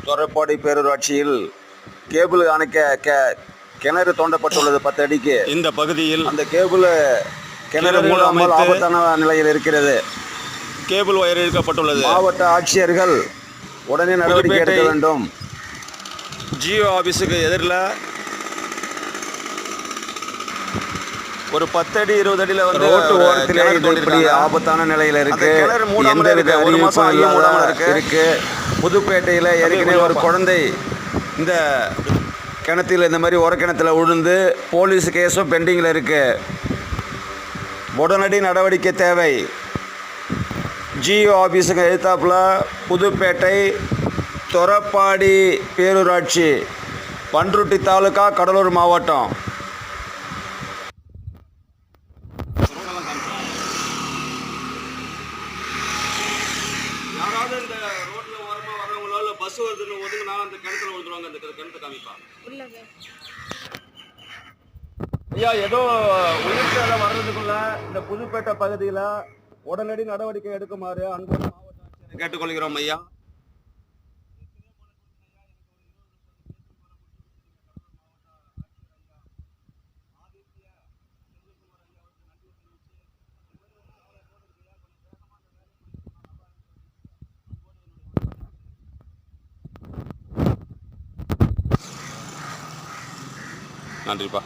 தொரப்பாடி பேரூராட்சியில் கேபிள் அணைக்க கிணறு தோண்டப்பட்டுள்ளது 10 அடிக்கு. இந்த பகுதியில் அந்த கிணறு மூடாமல் ஆபத்தான நிலையில் இருக்கிறது. கேபிள் ஒயர் இழுக்கப்பட்டுள்ளது. மாவட்ட ஆட்சியர்கள் உடனே நடவடிக்கை எடுக்க வேண்டும். ஜியோ ஆபீஸுக்கு எதிரில் ஒரு 10 அடி 20 அடியில் வந்து ரோட்டு ஓரத்திலே இப்படி ஆபத்தான நிலையில் இருக்கு. எந்தவித அறிவிப்பும் இல்லாம இருக்கு. புதுப்பேட்டையில் ஏற்கனவே ஒரு குழந்தை இந்த கிணத்தில் இந்த மாதிரி கிணத்துல விழுந்து போலீஸ் கேஸும் பெண்டிங்கில் இருக்கு. உடனடி நடவடிக்கை தேவை. ஜியோ ஆஃபீஸுக்கு எழுத்தாப்புல புதுப்பேட்டை தொரப்பாடி பேரூராட்சி, பண்ருட்டி தாலுகா, கடலூர் மாவட்டம். யாராவது இந்த ரோட்ல ஓரமாக வரவங்களோ இல்லை பஸ் வருதுன்னு ஒதுங்கினா அந்த கிணத்துல விழுந்துருவாங்க. அந்த கிணத்தை காமிப்பா. ஐயா, ஏதோ உயிர் சேதம் வர்றதுக்குள்ள இந்த புதுப்பேட்டை பகுதியில் உடனடி நடவடிக்கை எடுக்குமாறு அன்பு மாவட்ட ஆட்சியரை கேட்டுக்கொள்கிறோம் ஐயா. நன்றிப்பா.